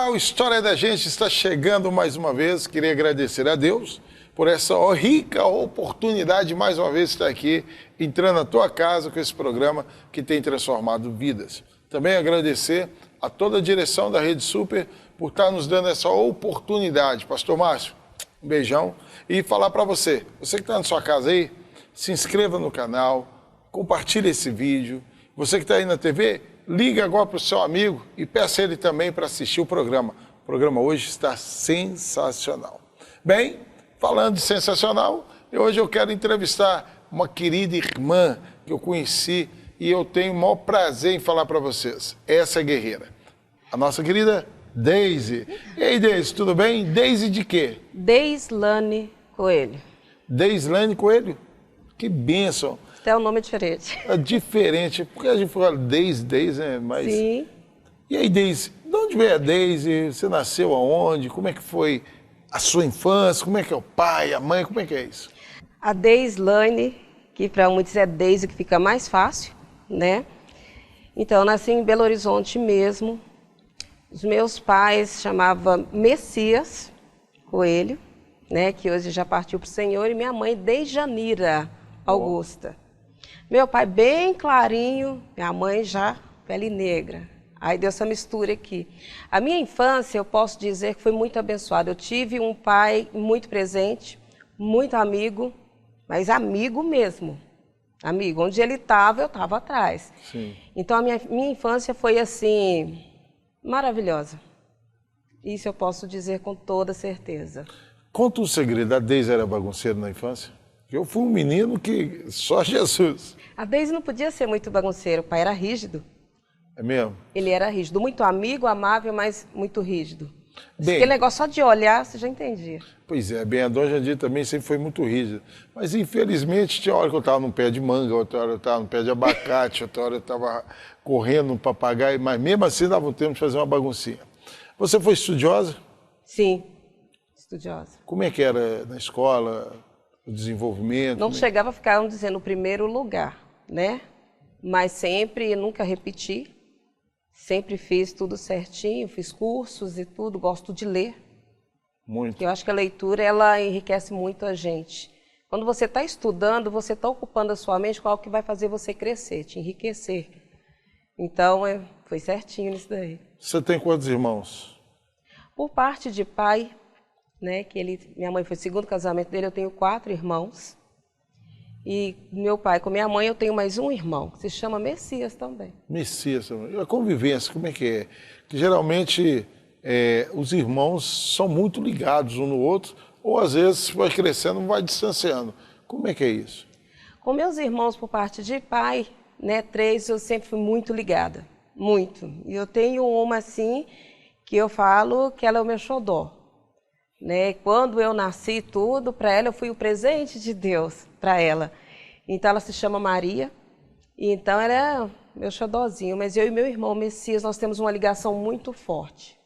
O História da Gente está chegando mais uma vez. Queria agradecer a Deus por essa rica oportunidade de mais uma vez estar aqui, entrando na tua casa com esse programa que tem transformado vidas. Também agradecer a toda a direção da Rede Super por estar nos dando essa oportunidade. Pastor Márcio, um beijão. E falar para você que está na sua casa aí, se inscreva no canal, compartilhe esse vídeo. Você que está aí na TV, liga agora para o seu amigo e peça ele também para assistir o programa. O programa hoje está sensacional. Bem, falando de sensacional, hoje eu quero entrevistar uma querida irmã que eu conheci e eu tenho o maior prazer em falar para vocês. Essa guerreira, a nossa querida Deise. E aí, Deise, tudo bem? Deise de quê? Deislane Coelho. Deislane Coelho? Que bênção. Até o nome é diferente. É diferente, porque a gente fala Deise, né? Mas... Sim. E aí, Deise, de onde veio a Deise? Você nasceu aonde? Como é que foi a sua infância? Como é que é o pai, a mãe? Como é que é isso? A Deislane, que para muitos é Deise, que fica mais fácil, né? Então, eu nasci em Belo Horizonte mesmo. Os meus pais chamavam Messias Coelho, né? Que hoje já partiu para o Senhor, e minha mãe Deijanira Augusta. Meu pai bem clarinho, minha mãe já pele negra. Aí deu essa mistura aqui. A minha infância, eu posso dizer que foi muito abençoada. Eu tive um pai muito presente, muito amigo, mas amigo mesmo. Amigo, onde ele estava, eu estava atrás. Sim. Então a minha infância foi assim, maravilhosa. Isso eu posso dizer com toda certeza. Conta um segredo, a Deise era bagunceira na infância? Eu fui um menino que só Jesus. A Deise não podia ser muito bagunceiro, o pai era rígido. É mesmo? Ele era rígido, muito amigo, amável, mas muito rígido. Bem, aquele negócio só de olhar, você já entendia. Pois é, bem, a Dona Jandir também sempre foi muito rígida. Mas infelizmente tinha hora que eu estava num pé de manga, outra hora eu estava num pé de abacate, outra hora eu estava correndo um papagaio, mas mesmo assim dava um tempo de fazer uma baguncinha. Você foi estudiosa? Sim, estudiosa. Como é que era na escola, o desenvolvimento? Não chegava a ficar, vamos dizer, no primeiro lugar, né? Mas sempre, nunca repeti. Sempre fiz tudo certinho, fiz cursos e tudo, gosto de ler. Muito. Eu acho que a leitura, ela enriquece muito a gente. Quando você está estudando, você está ocupando a sua mente com algo que vai fazer você crescer, te enriquecer. Então, foi certinho nisso daí. Você tem quantos irmãos? Por parte de pai, né, minha mãe foi o segundo casamento dele, eu tenho 4 irmãos. E meu pai com minha mãe, eu tenho mais um irmão, que se chama Messias também. Messias, a convivência, como é que é? Que geralmente os irmãos são muito ligados um no outro, ou às vezes vai crescendo, vai distanciando. Como é que é isso? Com meus irmãos por parte de pai, né, 3, eu sempre fui muito ligada, muito. E eu tenho uma assim, que eu falo que ela é o meu xodó. Né? Quando eu nasci tudo, para ela eu fui o presente de Deus para ela. Então ela se chama Maria, e então ela é meu xodózinho, mas eu e meu irmão Messias, nós temos uma ligação muito forte.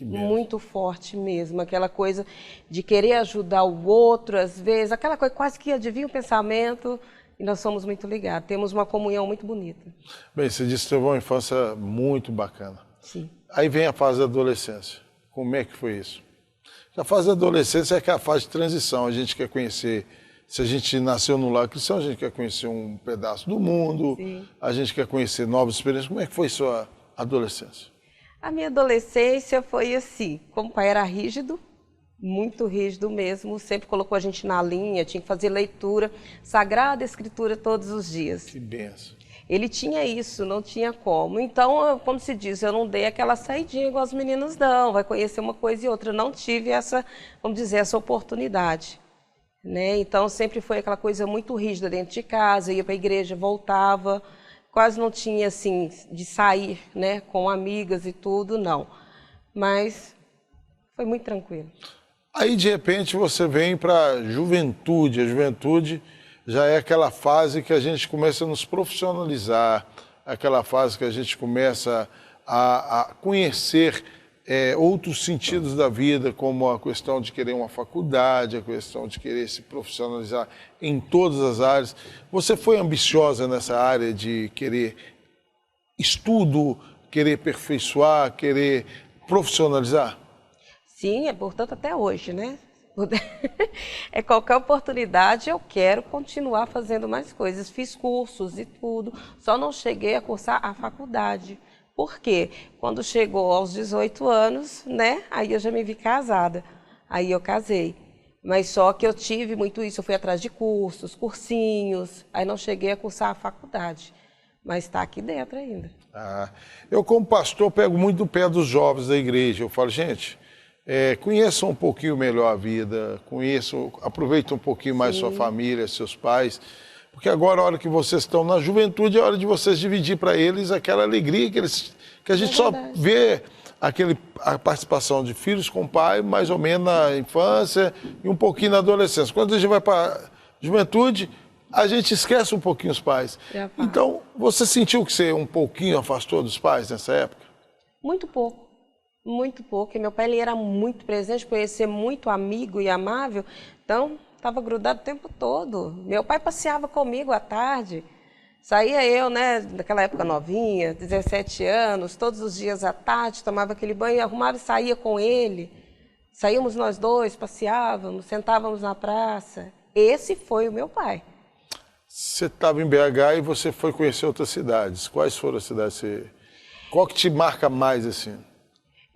Muito forte mesmo, aquela coisa de querer ajudar o outro, às vezes, aquela coisa quase que adivinha o pensamento, e nós somos muito ligados, temos uma comunhão muito bonita. Bem, você disse que teve uma infância muito bacana. Sim. Aí vem a fase da adolescência. Como é que foi isso? A fase da adolescência é aquela fase de transição. A gente quer conhecer, se a gente nasceu no lar cristão, a gente quer conhecer um pedaço do mundo, sim, a gente quer conhecer novas experiências. Como é que foi sua adolescência? A minha adolescência foi assim, como o pai era rígido, muito rígido mesmo, sempre colocou a gente na linha, tinha que fazer leitura, Sagrada Escritura todos os dias. Que benção. Ele tinha isso, não tinha como. Então, como se diz, eu não dei aquela saidinha igual os meninos não, vai conhecer uma coisa e outra. Eu não tive essa, vamos dizer, essa oportunidade. Né? Então, sempre foi aquela coisa muito rígida dentro de casa, ia para a igreja, voltava, quase não tinha, assim, de sair, né, com amigas e tudo, não. Mas foi muito tranquilo. Aí, de repente, você vem para a juventude. A juventude já é aquela fase que a gente começa a nos profissionalizar, aquela fase que a gente começa a conhecer outros sentidos da vida, como a questão de querer uma faculdade, a questão de querer se profissionalizar em todas as áreas. Você foi ambiciosa nessa área de querer estudo, querer aperfeiçoar, querer profissionalizar? Sim, é portanto até hoje, né? É qualquer oportunidade, eu quero continuar fazendo mais coisas. Fiz cursos e tudo, só não cheguei a cursar a faculdade. Por quê? Quando chegou aos 18 anos, né? Aí eu já me vi casada. Aí eu casei. Mas só que eu tive muito isso, eu fui atrás de cursos, cursinhos, aí não cheguei a cursar a faculdade. Mas está aqui dentro ainda. Eu, como pastor, pego muito no pé dos jovens da igreja. Eu falo, gente, conheçam um pouquinho melhor a vida, aproveitem um pouquinho mais sua família, seus pais, porque agora, a hora que vocês estão na juventude, é hora de vocês dividir para eles aquela alegria que a gente só vê a participação de filhos com pai, mais ou menos na infância e um pouquinho na adolescência. Quando a gente vai para a juventude, a gente esquece um pouquinho os pais. Então, você sentiu que você um pouquinho afastou dos pais nessa época? Muito pouco. Muito pouco. E meu pai ele era muito presente, conhecia muito amigo e amável, então estava grudado o tempo todo. Meu pai passeava comigo à tarde. Saía eu, né, naquela época novinha, 17 anos, todos os dias à tarde, tomava aquele banho, arrumava e saía com ele. Saíamos nós dois, passeávamos, sentávamos na praça. Esse foi o meu pai. Você estava em BH e você foi conhecer outras cidades. Quais foram as cidades? Qual que te marca mais assim?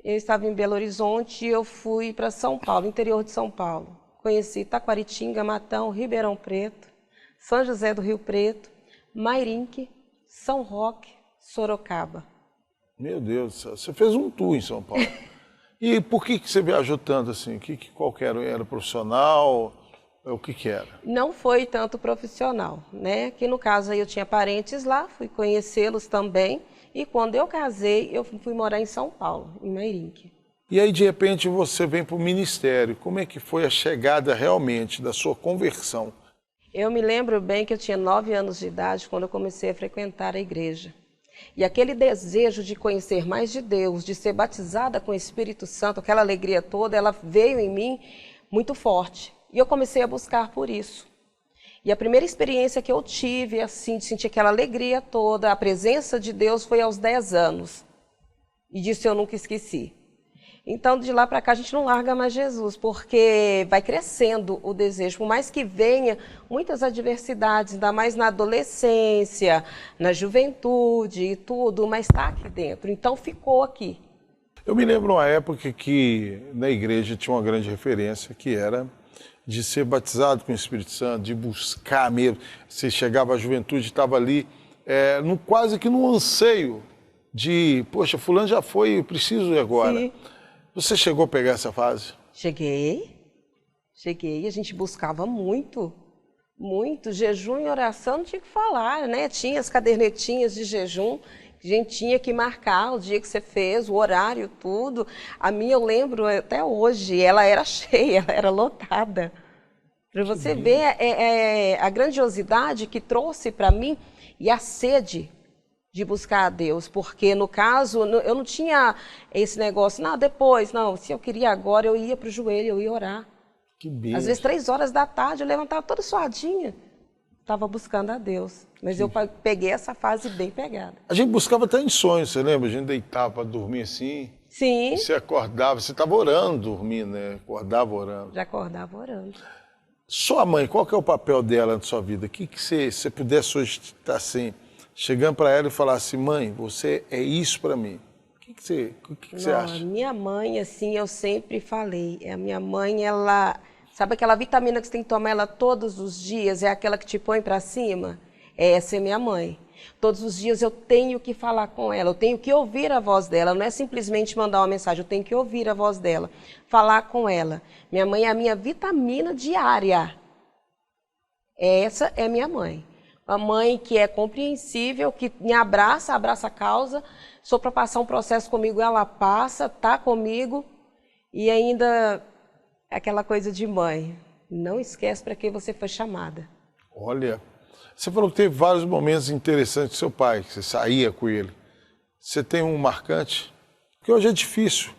Eu estava em Belo Horizonte e eu fui para São Paulo, interior de São Paulo. Conheci Taquaritinga, Matão, Ribeirão Preto, São José do Rio Preto, Mairinque, São Roque, Sorocaba. Meu Deus do céu, você fez um tour em São Paulo. E por que você viajou tanto assim? Qual que era? Era profissional? O que era? Não foi tanto profissional, né? Que no caso aí eu tinha parentes lá, fui conhecê-los também. E quando eu casei, eu fui morar em São Paulo, em Mairinque. E aí, de repente, você vem para o ministério. Como é que foi a chegada realmente da sua conversão? Eu me lembro bem que eu tinha 9 anos de idade quando eu comecei a frequentar a igreja. E aquele desejo de conhecer mais de Deus, de ser batizada com o Espírito Santo, aquela alegria toda, ela veio em mim muito forte. E eu comecei a buscar por isso. E a primeira experiência que eu tive, assim, de sentir aquela alegria toda, a presença de Deus, foi aos 10 anos. E disso eu nunca esqueci. Então, de lá para cá, a gente não larga mais Jesus, porque vai crescendo o desejo. Por mais que venha muitas adversidades, ainda mais na adolescência, na juventude e tudo, mas está aqui dentro. Então, ficou aqui. Eu me lembro uma época que na igreja tinha uma grande referência, que era de ser batizado com o Espírito Santo, de buscar mesmo. Você chegava à juventude, estava ali, quase que no anseio de, poxa, fulano já foi, eu preciso ir agora. Sim. Você chegou a pegar essa fase? Cheguei, a gente buscava muito, jejum e oração não tinha que falar, né? Tinha as cadernetinhas de jejum, a gente tinha que marcar o dia que você fez, o horário, tudo. A minha, eu lembro até hoje, ela era cheia, ela era lotada. Para você ver a grandiosidade que trouxe para mim e a sede de buscar a Deus. Porque, no caso, eu não tinha esse negócio, não, depois, não. Se eu queria agora, eu ia para o joelho, eu ia orar. Que beleza. Às vezes, 3 horas da tarde, eu levantava toda suadinha. Estava buscando a Deus. Mas eu peguei essa fase bem pegada. A gente buscava até em sonhos, você lembra? A gente deitava para dormir assim. Sim. E você acordava, você estava orando, dormindo, né? Acordava orando. Já acordava orando. Sua mãe, qual que é o papel dela na sua vida? O que você pudesse hoje estar assim, chegando para ela e falar assim, mãe, você é isso para mim. O que você acha? Minha mãe, assim, eu sempre falei. A minha mãe, ela... Sabe aquela vitamina que você tem que tomar ela todos os dias? É aquela que te põe para cima? Essa é minha mãe. Todos os dias eu tenho que falar com ela, eu tenho que ouvir a voz dela. Não é simplesmente mandar uma mensagem, eu tenho que ouvir a voz dela, falar com ela. Minha mãe é a minha vitamina diária. Essa é minha mãe. Uma mãe que é compreensível, que me abraça a causa. Sou para passar um processo comigo, ela passa, tá comigo. E ainda aquela coisa de mãe, não esquece para que você foi chamada. Olha, você falou que teve vários momentos interessantes com seu pai, que você saía com ele. Você tem um marcante? Porque hoje é difícil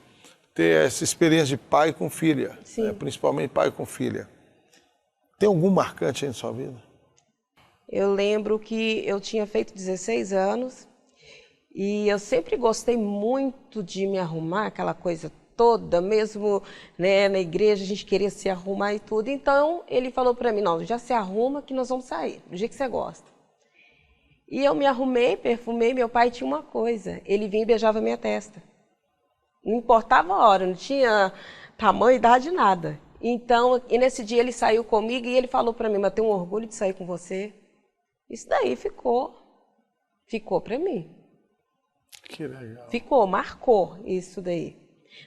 ter essa experiência de pai com filha, né? Principalmente pai com filha. Tem algum marcante aí na sua vida? Eu lembro que eu tinha feito 16 anos E eu sempre gostei muito de me arrumar, aquela coisa toda, mesmo, né, na igreja a gente queria se arrumar e tudo. Então ele falou para mim, não, já se arruma que nós vamos sair, do jeito que você gosta. E eu me arrumei, perfumei, meu pai tinha uma coisa, ele vinha e beijava minha testa. Não importava a hora, não tinha tamanho, idade, nada. Então, e nesse dia ele saiu comigo e ele falou para mim, mas eu tenho um orgulho de sair com você. Isso daí ficou para mim. Que legal. Ficou, marcou isso daí.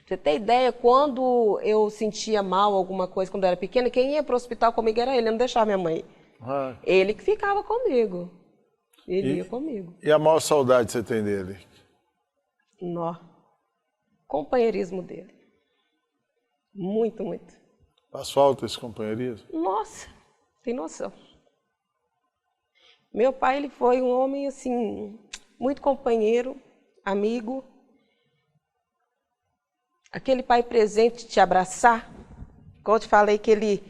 Pra você ter ideia, quando eu sentia mal alguma coisa, quando eu era pequena, quem ia para o hospital comigo era ele, eu não deixava minha mãe. Ah. Ele que ficava comigo. Ele ia comigo. E a maior saudade que você tem dele? Nó. Companheirismo dele. Muito, muito. Faz falta esse companheirismo? Nossa, tem noção. Meu pai, ele foi um homem, assim, muito companheiro, amigo. Aquele pai presente te abraçar, como eu te falei que ele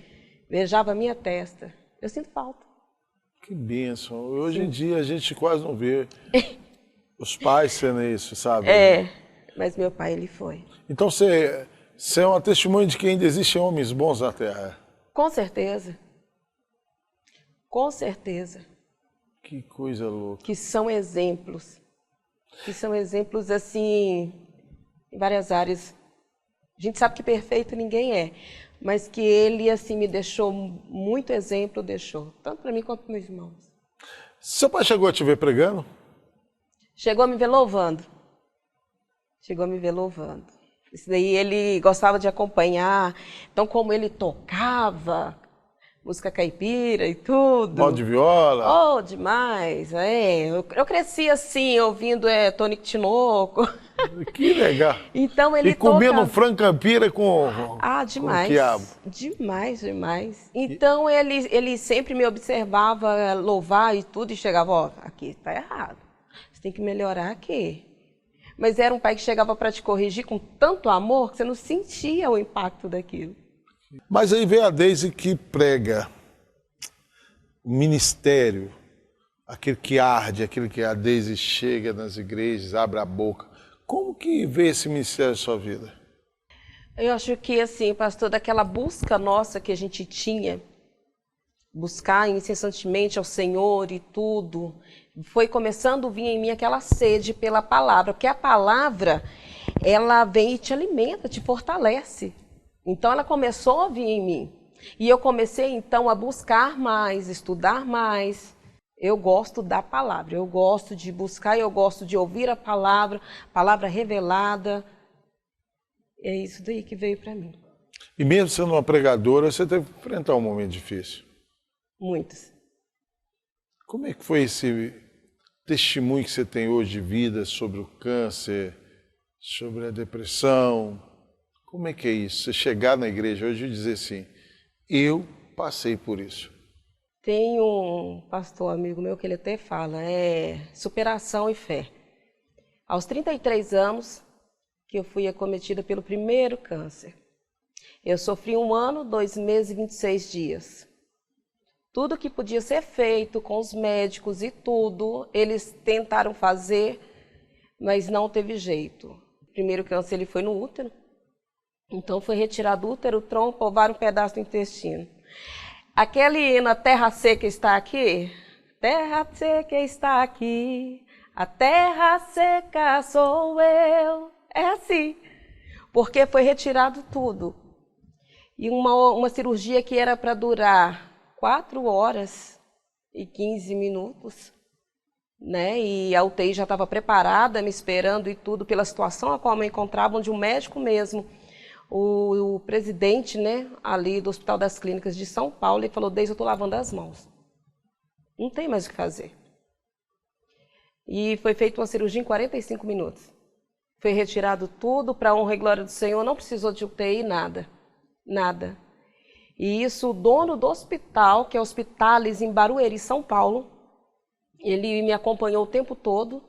beijava a minha testa. Eu sinto falta. Que bênção. Hoje em dia a gente quase não vê os pais sendo isso, sabe? É, mas meu pai, ele foi. Então você é uma testemunha de que ainda existem homens bons na Terra. Com certeza. Com certeza. Que coisa louca. Que são exemplos. Que são exemplos, assim, em várias áreas. A gente sabe que perfeito ninguém é. Mas que ele, assim, me deixou muito exemplo, deixou. Tanto para mim quanto para meus irmãos. Seu pai chegou a te ver pregando? Chegou a me ver louvando. Chegou a me ver louvando. Isso daí ele gostava de acompanhar. Então, como ele tocava música caipira e tudo. Modo de viola? Oh, demais. É. Eu cresci assim, ouvindo Tonico Tinoco. Que legal. Então, ele e comendo tocava... frango caipira com demais. com quiabo. Demais, demais. Então, ele sempre me observava louvar e tudo e chegava, ó, aqui tá errado. Você tem que melhorar aqui. Mas era um pai que chegava para te corrigir com tanto amor que você não sentia o impacto daquilo. Mas aí vem a Deise que prega o ministério, aquele que arde, aquele que a Deise chega nas igrejas, abre a boca. Como que vê esse ministério na sua vida? Eu acho que, assim, pastor, daquela busca nossa que a gente tinha, buscar incessantemente ao Senhor e tudo, foi começando a vir em mim aquela sede pela palavra, porque a palavra, ela vem e te alimenta, te fortalece. Então, ela começou a vir em mim. E eu comecei, então, a buscar mais, estudar mais. Eu gosto da palavra, eu gosto de buscar, eu gosto de ouvir a palavra revelada. É isso daí que veio para mim. E mesmo sendo uma pregadora, você teve que enfrentar um momento difícil. Muitos. Como é que foi esse testemunho que você tem hoje de vida sobre o câncer, sobre a depressão? Como é que é isso? Você chegar na igreja hoje e dizer assim, eu passei por isso. Tem um pastor amigo meu que ele até fala, superação e fé. Aos 33 anos, que eu fui acometida pelo primeiro câncer. Eu sofri 1 ano, 2 meses e 26 dias. Tudo que podia ser feito com os médicos e tudo, eles tentaram fazer, mas não teve jeito. O primeiro câncer ele foi no útero. Então foi retirado o útero, o tronco, ovário, um pedaço do intestino. Aquele hino, a terra seca está aqui, terra seca está aqui, a terra seca sou eu. É assim, porque foi retirado tudo. E uma cirurgia que era para durar 4 horas e 15 minutos, né? E a UTI já estava preparada, me esperando e tudo, pela situação a qual eu me encontrava, onde o médico mesmo, o presidente, né, ali do Hospital das Clínicas de São Paulo, ele falou, Deise, eu estou lavando as mãos. Não tem mais o que fazer. E foi feita uma cirurgia em 45 minutos. Foi retirado tudo para a honra e glória do Senhor, não precisou de UTI, nada. Nada. E isso, o dono do hospital, que é o Hospitalis em Barueri, São Paulo, ele me acompanhou o tempo todo.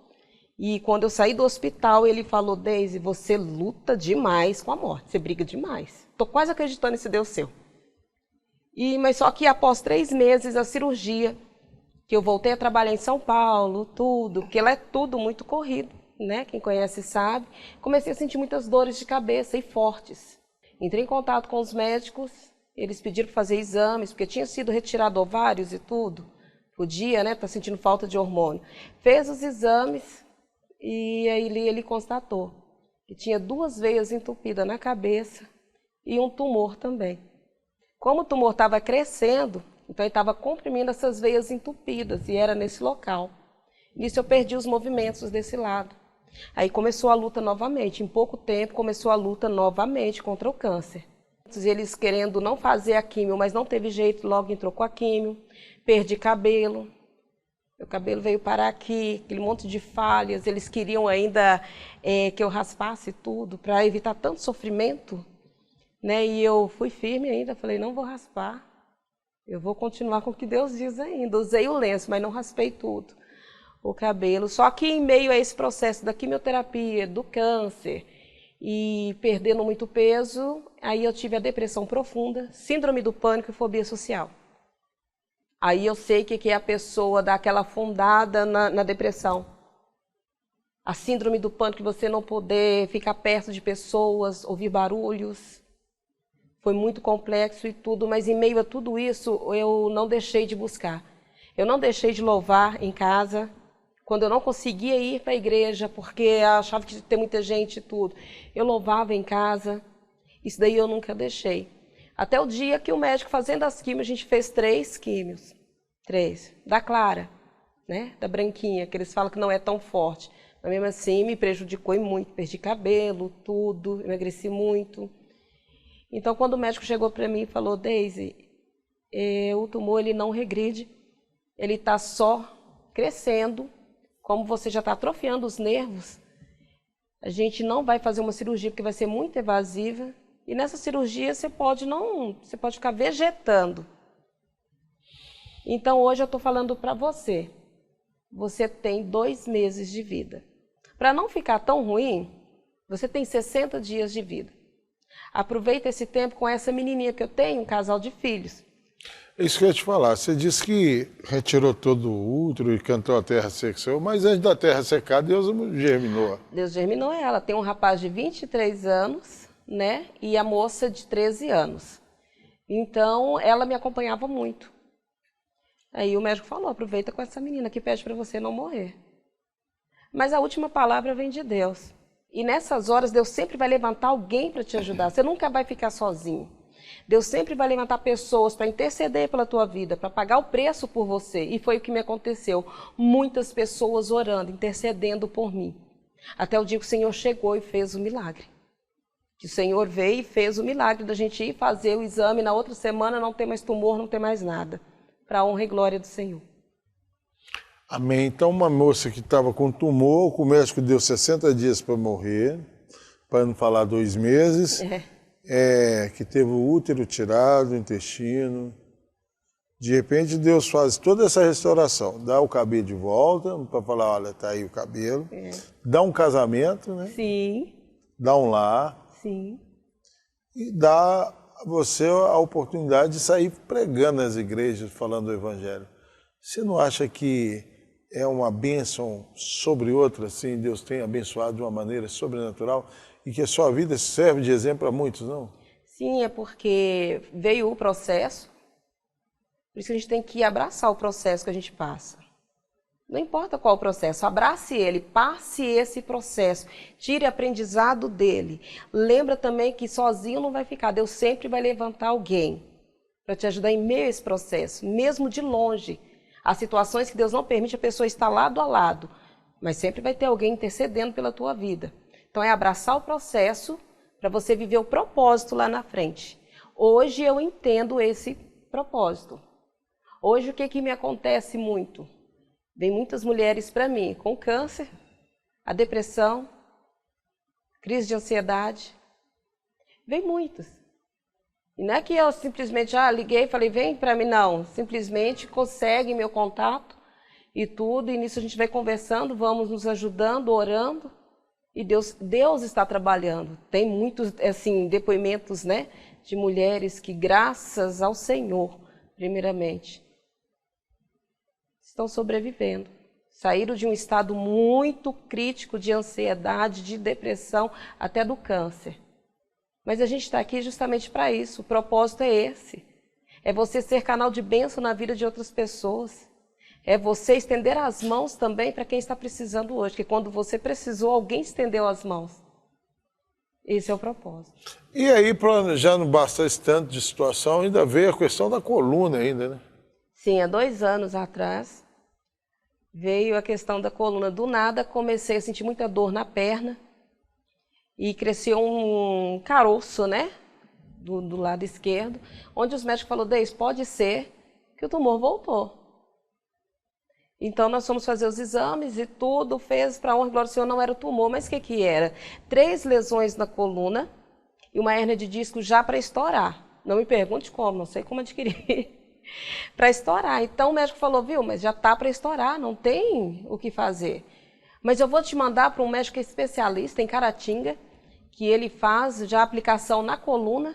E quando eu saí do hospital, ele falou, Deise, você luta demais com a morte, você briga demais. Estou quase acreditando nesse Deus seu. Mas só que após 3 meses, a cirurgia, que eu voltei a trabalhar em São Paulo, tudo, porque lá é tudo muito corrido, né? Quem conhece sabe. Comecei a sentir muitas dores de cabeça e fortes. Entrei em contato com os médicos, eles pediram para fazer exames, porque tinha sido retirado ovários e tudo. Podia, né? Tá sentindo falta de hormônio. Fez os exames e aí ele constatou que tinha 2 veias entupidas na cabeça e um tumor também. Como o tumor estava crescendo, então ele estava comprimindo essas veias entupidas e era nesse local. Nisso eu perdi os movimentos desse lado. Aí começou a luta novamente. Em pouco tempo começou a luta novamente contra o câncer. Eles querendo não fazer a químio, mas não teve jeito, logo entrou com a químio. Perdi cabelo. Meu cabelo veio parar aqui, aquele monte de falhas. Eles queriam ainda que eu raspasse tudo para evitar tanto sofrimento. Né? E eu fui firme ainda, falei, não vou raspar. Eu vou continuar com o que Deus diz ainda. Usei o lenço, mas não raspei tudo, o cabelo. Só que em meio a esse processo da quimioterapia, do câncer e perdendo muito peso, aí eu tive a depressão profunda, síndrome do pânico e fobia social. Aí eu sei que é a pessoa dar aquela afundada na depressão. A síndrome do pânico, você não poder ficar perto de pessoas, ouvir barulhos. Foi muito complexo e tudo, mas em meio a tudo isso, eu não deixei de buscar. Eu não deixei de louvar em casa, quando eu não conseguia ir para a igreja, porque achava que ia ter muita gente e tudo. Eu louvava em casa, isso daí eu nunca deixei. Até o dia que o médico, fazendo as químios, a gente fez 3 químios. 3. Da Clara, né? Da branquinha, que eles falam que não é tão forte. Mas mesmo assim me prejudicou e muito. Perdi cabelo, tudo, emagreci muito. Então, quando o médico chegou para mim e falou, Deise, o tumor ele não regride, ele está só crescendo, como você já está atrofiando os nervos, a gente não vai fazer uma cirurgia porque vai ser muito invasiva, e nessa cirurgia você pode ficar vegetando. Então, hoje eu estou falando para você, você tem 2 meses de vida. Para não ficar tão ruim, você tem 60 dias de vida. Aproveita esse tempo com essa menininha que eu tenho, um casal de filhos. É isso que eu ia te falar. Você disse que retirou todo o útero e cantou a terra seca, mas antes da terra secar, Deus germinou. Deus germinou ela. Tem um rapaz de 23 anos, né? E a moça de 13 anos. Então, ela me acompanhava muito. Aí o médico falou, aproveita com essa menina que pede para você não morrer. Mas a última palavra vem de Deus. E nessas horas, Deus sempre vai levantar alguém para te ajudar. Você nunca vai ficar sozinho. Deus sempre vai levantar pessoas para interceder pela tua vida, para pagar o preço por você. E foi o que me aconteceu. Muitas pessoas orando, intercedendo por mim. Até o dia que o Senhor chegou e fez o milagre. Que o Senhor veio e fez o milagre da gente ir fazer o exame. Na outra semana não ter mais tumor, não ter mais nada. Para a honra e glória do Senhor. Amém. Então, uma moça que estava com tumor, o médico deu 60 dias para morrer, para não falar 2 meses, que teve o útero tirado, o intestino. De repente, Deus faz toda essa restauração, dá o cabelo de volta, para falar, olha, tá aí o cabelo, dá um casamento, né? Sim. Dá um lar. Sim. E dá a você a oportunidade de sair pregando nas igrejas, falando do Evangelho. Você não acha que é uma bênção sobre outra, assim, Deus tem abençoado de uma maneira sobrenatural e que a sua vida serve de exemplo a muitos, não? Sim, é porque veio o processo, por isso que a gente tem que abraçar o processo que a gente passa. Não importa qual o processo, abrace ele, passe esse processo, tire aprendizado dele. Lembra também que sozinho não vai ficar, Deus sempre vai levantar alguém para te ajudar em meio a esse processo, mesmo de longe. Há situações que Deus não permite a pessoa estar lado a lado, mas sempre vai ter alguém intercedendo pela tua vida. Então é abraçar o processo para você viver o propósito lá na frente. Hoje eu entendo esse propósito. Hoje o que me acontece muito? Vem muitas mulheres para mim com câncer, a depressão, crise de ansiedade. Vem muitas. E não é que eu simplesmente liguei e falei, vem para mim, não. Simplesmente consegue meu contato e tudo, e nisso a gente vai conversando, vamos nos ajudando, orando, e Deus está trabalhando. Tem muitos assim, depoimentos, né, de mulheres que, graças ao Senhor, primeiramente, estão sobrevivendo. Saíram de um estado muito crítico de ansiedade, de depressão, até do câncer. Mas a gente está aqui justamente para isso, o propósito é esse. É você ser canal de bênção na vida de outras pessoas. É você estender as mãos também para quem está precisando hoje, porque quando você precisou, alguém estendeu as mãos. Esse é o propósito. E aí, já não basta esse tanto de situação, ainda veio a questão da coluna ainda, né? Sim, há 2 anos atrás, veio a questão da coluna. Do nada, comecei a sentir muita dor na perna e cresceu um caroço, né? Do lado esquerdo, onde os médicos falaram, Deise, pode ser que o tumor voltou. Então, nós fomos fazer os exames e tudo, fez para honra e glória do Senhor, não era o tumor, mas o que era? 3 lesões na coluna e uma hérnia de disco já para estourar. Não me pergunte como, não sei como adquirir. Para estourar. Então, o médico falou, viu, mas já está para estourar, não tem o que fazer. Mas eu vou te mandar para um médico especialista em Caratinga, que ele faz já a aplicação na coluna,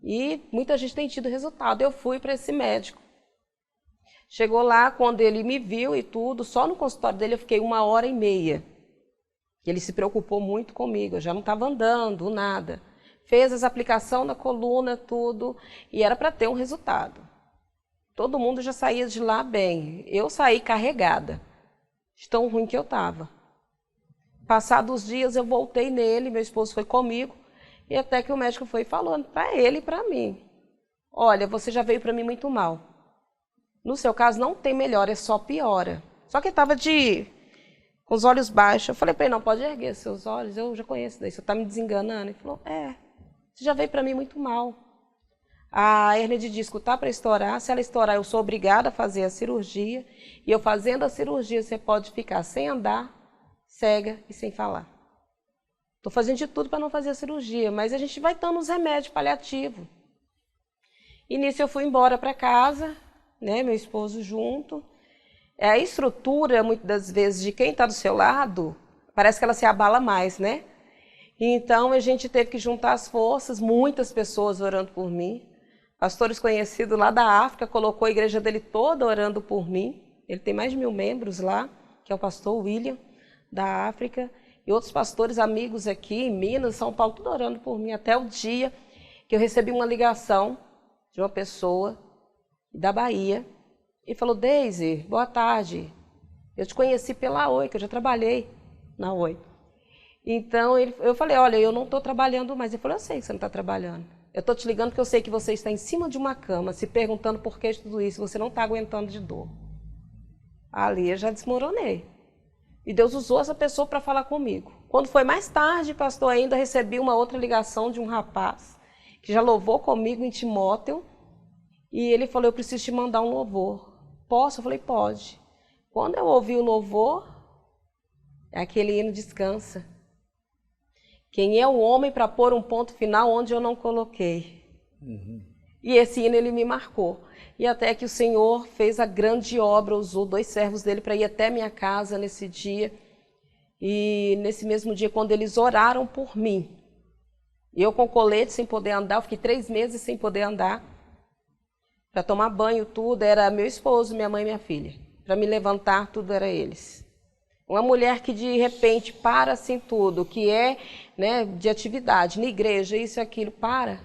e muita gente tem tido resultado. Eu fui para esse médico. Chegou lá, quando ele me viu e tudo, só no consultório dele eu fiquei 1h30. Ele se preocupou muito comigo, eu já não estava andando, nada. Fez as aplicações na coluna, tudo, e era para ter um resultado. Todo mundo já saía de lá bem. Eu saí carregada, de tão ruim que eu estava. Passados os dias eu voltei nele, meu esposo foi comigo, e até que o médico foi falando para ele e para mim. Olha, você já veio para mim muito mal. No seu caso não tem melhora, é só piora. Só que estava com os olhos baixos. Eu falei para ele, não, pode erguer seus olhos, eu já conheço daí, você está me desenganando. Ele falou, você já veio para mim muito mal. A hérnia de disco está para estourar, se ela estourar eu sou obrigada a fazer a cirurgia, e eu fazendo a cirurgia você pode ficar sem andar, cega e sem falar. Estou fazendo de tudo para não fazer a cirurgia, mas a gente vai dando os remédios paliativos. E nisso eu fui embora para casa, né, meu esposo junto. A estrutura, muitas das vezes, de quem está do seu lado, parece que ela se abala mais, né? Então a gente teve que juntar as forças, muitas pessoas orando por mim. Pastores conhecidos lá da África, colocou a igreja dele toda orando por mim. Ele tem mais de 1000 membros lá, que é o pastor William, da África. E outros pastores amigos aqui em Minas, São Paulo, tudo orando por mim. Até o dia que eu recebi uma ligação de uma pessoa da Bahia. E falou, Deise, boa tarde. Eu te conheci pela Oi, que eu já trabalhei na Oi. Então eu falei, olha, eu não estou trabalhando mais. Ele falou, eu sei que você não está trabalhando. Eu estou te ligando porque eu sei que você está em cima de uma cama, se perguntando por que de tudo isso, você não está aguentando de dor. Ali eu já desmoronei. E Deus usou essa pessoa para falar comigo. Quando foi mais tarde, pastor, ainda recebi uma outra ligação de um rapaz que já louvou comigo em Timóteo. E ele falou, eu preciso te mandar um louvor. Posso? Eu falei, pode. Quando eu ouvi o louvor, é aquele hino Descansa. Quem é o homem para pôr um ponto final onde eu não coloquei? E esse hino ele me marcou. E até que o Senhor fez a grande obra, usou 2 servos dele para ir até minha casa nesse dia. E nesse mesmo dia, quando eles oraram por mim, eu com colete sem poder andar, eu fiquei 3 meses sem poder andar, para tomar banho, tudo, era meu esposo, minha mãe e minha filha. Para me levantar, tudo era eles. Uma mulher que de repente para assim tudo, que é, né, de atividade, na igreja, isso e aquilo, para.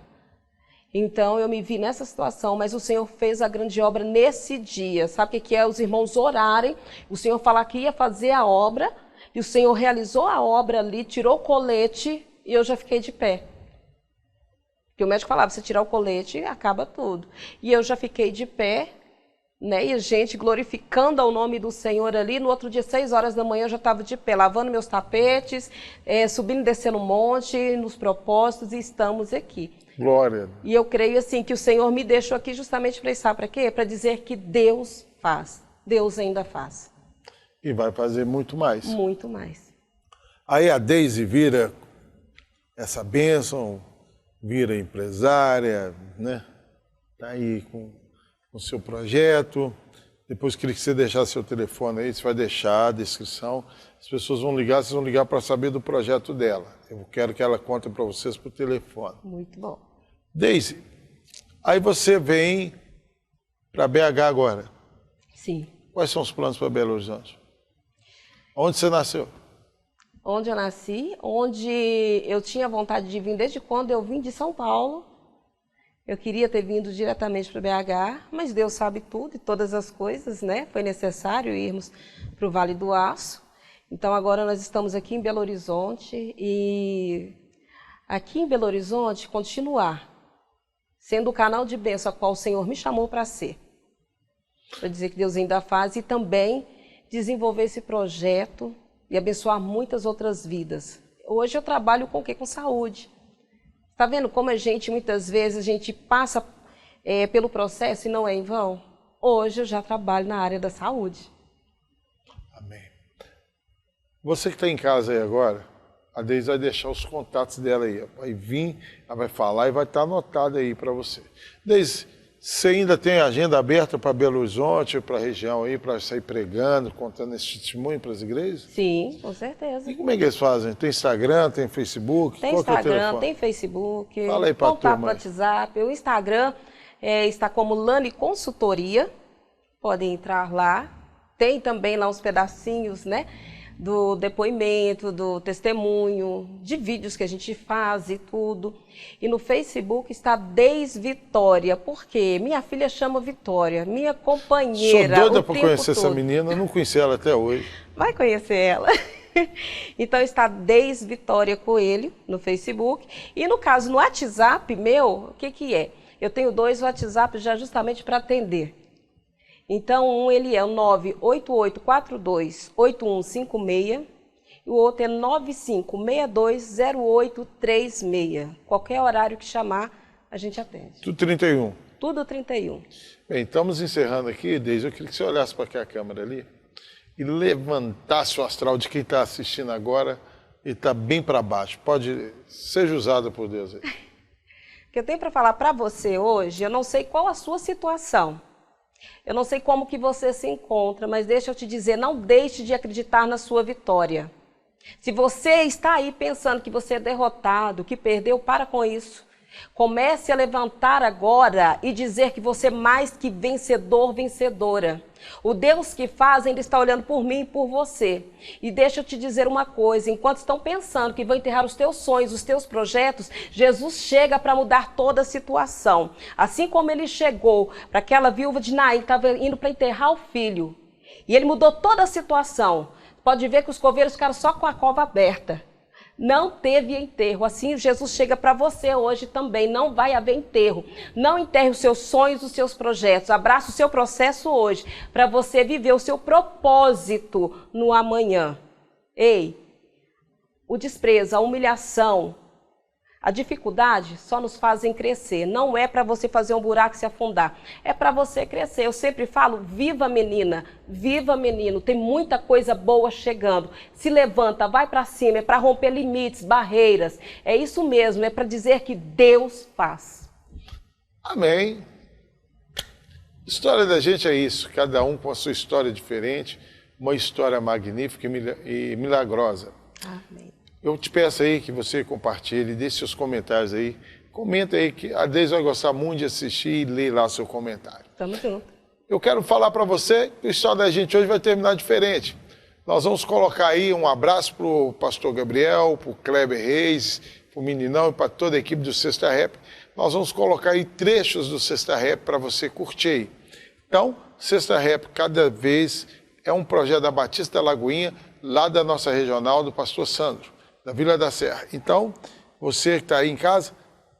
Então eu me vi nessa situação, mas o Senhor fez a grande obra nesse dia. Sabe o que é? Os irmãos orarem, o Senhor falar que ia fazer a obra, e o Senhor realizou a obra ali, tirou o colete, e eu já fiquei de pé. Porque o médico falava, se tirar o colete, acaba tudo. E eu já fiquei de pé, né? E a gente glorificando ao nome do Senhor ali. No outro dia, 6 horas da manhã, eu já estava de pé, lavando meus tapetes, subindo e descendo um monte, nos propósitos, e estamos aqui. Glória. E eu creio assim que o Senhor me deixou aqui justamente para isso, sabe para quê? Para dizer que Deus faz, Deus ainda faz. E vai fazer muito mais. Muito mais. Aí a Deise vira essa bênção, vira empresária, né? Tá aí com o seu projeto. Depois queria que você deixasse seu telefone aí, você vai deixar a descrição. As pessoas vão ligar, vocês vão ligar para saber do projeto dela. Eu quero que ela conte para vocês por telefone. Muito bom. Deise, aí você vem para BH agora. Sim. Quais são os planos para Belo Horizonte? Onde você nasceu? Onde eu nasci, onde eu tinha vontade de vir desde quando eu vim de São Paulo. Eu queria ter vindo diretamente para BH, mas Deus sabe tudo e todas as coisas, né? Foi necessário irmos para o Vale do Aço. Então agora nós estamos aqui em Belo Horizonte e aqui em Belo Horizonte continuar sendo o canal de bênção a qual o Senhor me chamou para ser. Para dizer que Deus ainda faz e também desenvolver esse projeto e abençoar muitas outras vidas. Hoje eu trabalho com o quê? Com saúde. Está vendo como a gente, muitas vezes, a gente passa pelo processo e não é em vão? Hoje eu já trabalho na área da saúde. Amém. Você que está em casa aí agora, a Deise vai deixar os contatos dela aí. Vai vir, ela vai falar e vai estar anotado aí para você. Deise, você ainda tem a agenda aberta para Belo Horizonte, para a região aí, para sair pregando, contando esse testemunho para as igrejas? Sim, com certeza. E como é que eles fazem? Tem Instagram, tem Facebook? Tem Qual Instagram, tem Facebook, fala aí pra contato turma. no WhatsApp. O Instagram está como Lani Consultoria, podem entrar lá. Tem também lá uns pedacinhos, né? Do depoimento, do testemunho, de vídeos que a gente faz e tudo. E no Facebook está Deise Vitória, porque minha filha chama Vitória, minha companheira. Sou doida para conhecer essa menina, eu não conheci ela até hoje. Vai conhecer ela. Então está Deise Vitória Coelho no Facebook. E no caso, no WhatsApp meu, o que é? Eu tenho 2 WhatsApps já justamente para atender. Então, um ele é o 988428156 e o outro é 95620836. Qualquer horário que chamar, a gente atende. Tudo 31. Tudo 31. Bem, estamos encerrando aqui, Deise. Eu queria que você olhasse para aquela câmera ali e levantasse o astral de quem está assistindo agora e está bem para baixo. Pode, seja usada por Deus aí. O que eu tenho para falar para você hoje, eu não sei qual a sua situação. Eu não sei como que você se encontra, mas deixa eu te dizer, não deixe de acreditar na sua vitória. Se você está aí pensando que você é derrotado, que perdeu, para com isso. Comece a levantar agora e dizer que você é mais que vencedor, vencedora. O Deus que faz ainda está olhando por mim e por você. E deixa eu te dizer uma coisa, enquanto estão pensando que vão enterrar os teus sonhos, os teus projetos, Jesus chega para mudar toda a situação. Assim como ele chegou para aquela viúva de Naim que estava indo para enterrar o filho. E ele mudou toda a situação. Pode ver que os coveiros ficaram só com a cova aberta. Não teve enterro. Assim, Jesus chega para você hoje também. Não vai haver enterro. Não enterre os seus sonhos, os seus projetos. Abraça o seu processo hoje para você viver o seu propósito no amanhã. Ei, o desprezo, a humilhação, a dificuldade só nos fazem crescer. Não é para você fazer um buraco e se afundar. É para você crescer. Eu sempre falo, viva menina, viva menino. Tem muita coisa boa chegando. Se levanta, vai para cima. É para romper limites, barreiras. É isso mesmo, é para dizer que Deus faz. Amém. História da gente é isso. Cada um com a sua história diferente. Uma história magnífica e milagrosa. Amém. Eu te peço aí que você compartilhe, deixe seus comentários aí. Comenta aí, que a Deise vai gostar muito de assistir e ler lá o seu comentário. Tamo junto. Eu quero falar para você que a história da gente hoje vai terminar diferente. Nós vamos colocar aí um abraço para o pastor Gabriel, para o Kleber Reis, para o Meninão e para toda a equipe do Sexta Rap. Nós vamos colocar aí trechos do Sexta Rap para você curtir aí. Então, Sexta Rap cada vez é um projeto da Batista da Lagoinha, lá da nossa regional, do pastor Sandro, da Vila da Serra. Então, você que está aí em casa,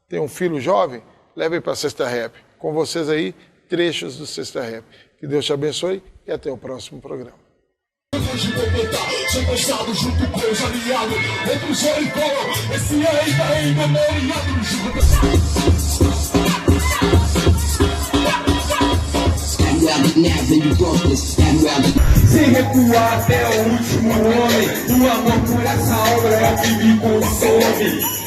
tem um filho jovem, leve ele para a Sexta Rap. Com vocês aí, trechos do Sexta Rap. Que Deus te abençoe e até o próximo programa. Sem recuar até o último homem, o amor por essa obra é o que me consome.